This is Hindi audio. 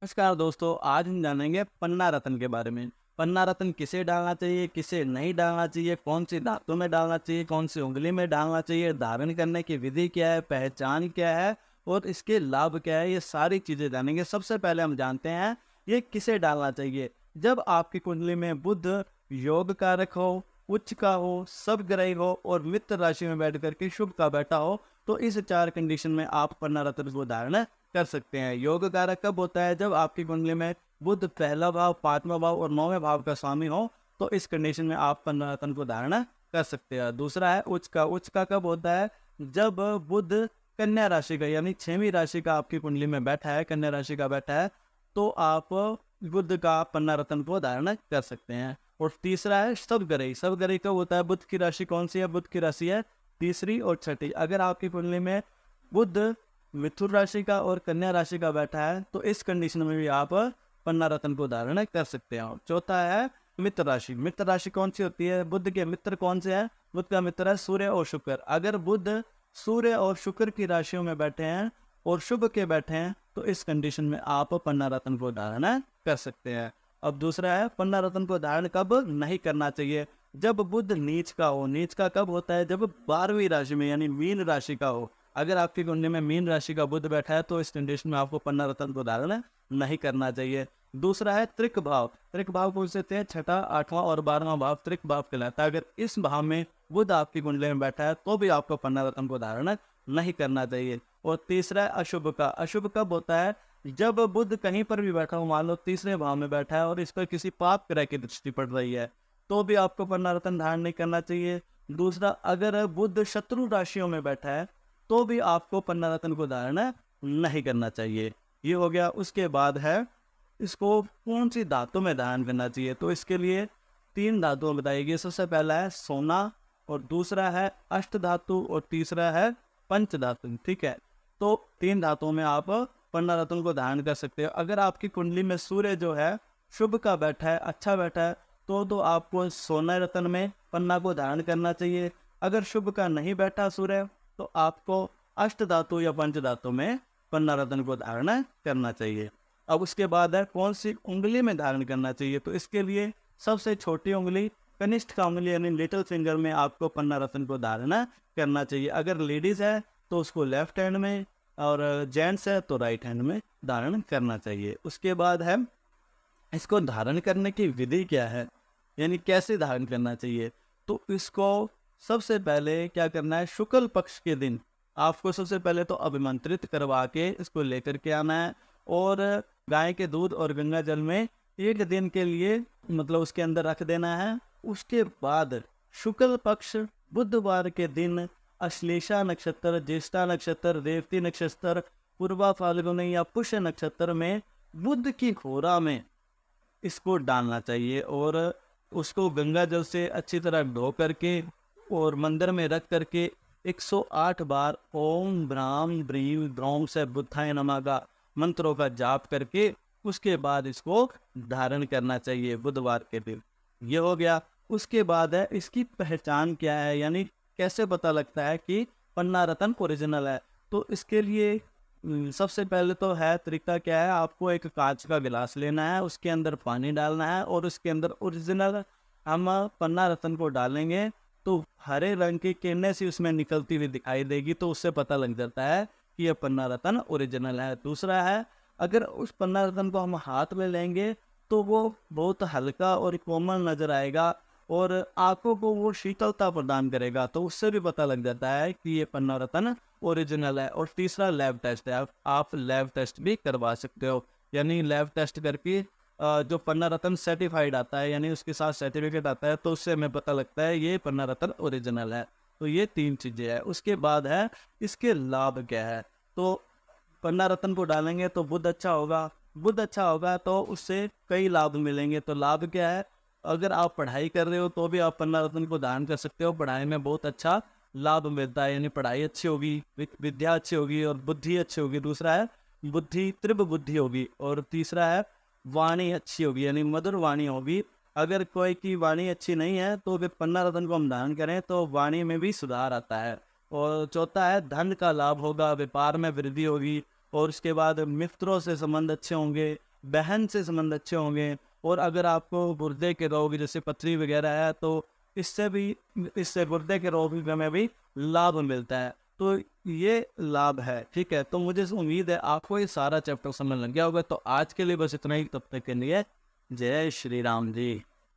नमस्कार दोस्तों, आज हम जानेंगे पन्ना रत्न के बारे में। पन्ना रत्न किसे डालना चाहिए, किसे नहीं डालना चाहिए, कौन सी धातु में डालना चाहिए, कौन सी उंगली में डालना चाहिए, धारण करने की विधि क्या है, पहचान क्या है और इसके लाभ क्या है, ये सारी चीज़ें जानेंगे। सबसे पहले हम जानते हैं ये किसे डालना चाहिए। जब आपकी कुंडली में बुध योग कारक हो, उच्च का हो, सबग्रही हो और मित्र राशि में बैठ करके शुभ का बैठा हो, तो इस चार कंडीशन में आप पन्ना रत्न को धारण कर सकते हैं। योग कारक कब होता है? जब आपकी कुंडली में बुध पहला भाव, पांचवा भाव और नौवें भाव का स्वामी हो, तो इस कंडीशन में आप पन्ना रत्न को धारण कर सकते हैं। दूसरा है उच्च का। उच्च का कब होता है? जब बुध कन्या राशि का यानी छठवीं राशि का आपकी कुंडली में बैठा है, कन्या राशि का बैठा है, तो आप बुध का पन्ना रत्न को धारण कर सकते हैं। और तीसरा है सबग्रही। सबग्रही कब होता है? बुध की राशि कौन सी है? बुध की राशि है तीसरी और छठी। अगर आपकी कुंडली में बुध मिथुन राशि का और कन्या राशि का बैठा है, तो इस कंडीशन में भी आप पन्ना रत्न को धारण कर सकते हैं। चौथा है मित्र राशि। मित्र राशि कौन सी होती है? बुध के मित्र कौन से हैं? बुध का मित्र है सूर्य और शुक्र। अगर बुध सूर्य और शुक्र की राशियों में बैठे हैं और शुभ के बैठे हैं, तो इस कंडीशन में आप पन्ना रत्न को धारण कर सकते हैं। अब दूसरा है पन्ना रत्न को धारण कब नहीं करना चाहिए? जब बुध नीच का हो। नीच का कब होता है? जब 12वीं राशि में यानी मीन राशि का हो। अगर आपकी कुंडली में मीन राशि का बुध बैठा है, तो इस कंडीशन में आपको पन्ना रत्न को धारण नहीं करना चाहिए। दूसरा है त्रिक भाव। त्रिक भाव कौन से हैं? छठा, आठवां और 12वां भाव त्रिक भाव कहलाता है। अगर इस भाव में बुध आपकी कुंडली में बैठा है, तो भी आपको पन्ना रत्न को धारण नहीं करना चाहिए। और तीसरा है अशुभ का। अशुभ कब होता है? जब बुध कहीं पर भी बैठा हो, मान लो तीसरे भाव में बैठा है और इस पर किसी पाप ग्रह की दृष्टि पड़ रही है, तो भी आपको पन्ना रत्न धारण नहीं करना चाहिए। दूसरा, अगर बुध शत्रु राशियों में बैठा है, तो भी आपको पन्ना रत्न को धारण नहीं करना चाहिए। ये हो गया। उसके बाद है इसको कौन सी धातु में धारण करना चाहिए, तो इसके लिए तीन धातुएं बताई गई। सबसे पहला है सोना और दूसरा है अष्ट धातु और तीसरा है पंच धातु। ठीक है, तो तीन धातुओं में आप पन्ना रत्न को धारण कर सकते हो। अगर आपकी कुंडली में सूर्य जो है शुभ का बैठा है, अच्छा बैठा है, तो आपको सोना रत्न में पन्ना को धारण करना चाहिए। अगर शुभ का नहीं बैठा सूर्य, तो आपको अष्ट धातु या पंच धातु में पन्ना रत्न को धारण करना चाहिए। अब उसके बाद है कौन सी उंगली में धारण करना चाहिए, तो इसके लिए सबसे छोटी उंगली कनिष्ठ का उंगली यानी लिटिल फिंगर में आपको पन्ना रत्न को धारण करना चाहिए। अगर लेडीज है तो उसको लेफ्ट हैंड में और जेंट्स है तो राइट हैंड में धारण करना चाहिए। उसके बाद है इसको धारण करने की विधि क्या है, यानी कैसे धारण करना चाहिए। तो इसको सबसे पहले क्या करना है? शुक्ल पक्ष के दिन आपको सबसे पहले तो अभिमंत्रित करवा के इसको लेकर के आना है और गाय के दूध और गंगा जल में एक दिन के लिए मतलब उसके अंदर रख देना है। उसके बाद शुक्ल पक्ष बुधवार के दिन अश्लेषा नक्षत्र, ज्येष्ठा नक्षत्र, रेवती नक्षत्र, पूर्वा फाल्गुनी या पुष्य नक्षत्र में बुध की खोरा में इसको डालना चाहिए और उसको गंगा जल से अच्छी तरह धो करके और मंदिर में रख करके 108 बार ओम ब्राह्म ब्रीम ब्रह्म से बुद्धाय नमः का मंत्रों का जाप करके उसके बाद इसको धारण करना चाहिए बुधवार के दिन। ये हो गया। उसके बाद है इसकी पहचान क्या है, यानी कैसे पता लगता है कि पन्ना रत्न ओरिजिनल है। तो इसके लिए सबसे पहले तो है तरीका क्या है, आपको एक कांच का गिलास लेना है, उसके अंदर पानी डालना है और उसके अंदर ओरिजिनल हम पन्ना रत्न को डालेंगे, तो हरे रंग की किरणें सी उसमें निकलती हुई दिखाई देगी, तो उससे पता लग जाता है कि यह पन्ना रत्न ओरिजिनल है। दूसरा है अगर उस पन्ना रत्न को हम हाथ में लेंगे तो वो बहुत हल्का और कोमल नजर आएगा और आंखों को वो शीतलता प्रदान करेगा, तो उससे भी पता लग जाता है कि ये पन्ना रत्न ओरिजिनल है। और तीसरा लैब टेस्ट है, आप लैब टेस्ट भी करवा सकते हो, यानी लैब टेस्ट करके जो पन्ना रत्न सर्टिफाइड आता है यानी उसके साथ सर्टिफिकेट आता है, तो उससे हमें पता लगता है ये पन्ना रत्न ओरिजिनल है। तो ये तीन चीज़ें हैं। उसके बाद है इसके लाभ क्या है। तो पन्ना रत्न को डालेंगे तो बुध अच्छा होगा, बुध अच्छा होगा तो उससे कई लाभ मिलेंगे। तो लाभ क्या है? अगर आप पढ़ाई कर रहे हो तो भी आप पन्ना रत्न को दान कर सकते हो, पढ़ाई में बहुत अच्छा लाभ मिलता है, यानी पढ़ाई अच्छी होगी, विद्या अच्छी होगी और बुद्धि अच्छी होगी। दूसरा है बुद्धि त्रिभ बुद्धि होगी और तीसरा है वाणी अच्छी होगी, यानी मधुर वाणी होगी। अगर कोई की वाणी अच्छी नहीं है तो फिर पन्ना रत्न को हम धारण करें तो वाणी में भी सुधार आता है। और चौथा है धन का लाभ होगा, व्यापार में वृद्धि होगी और उसके बाद मित्रों से संबंध अच्छे होंगे बहन से संबंध अच्छे होंगे। और अगर आपको गुर्दे के रोग जैसे पथरी वगैरह है तो इससे गुर्दे के रोग में भी लाभ मिलता है। तो ये लाभ है, ठीक है। तो मुझे उम्मीद है आपको ये सारा चैप्टर समझ लग गया होगा। तो आज के लिए बस इतना ही, तब तक के लिए जय श्री राम जी।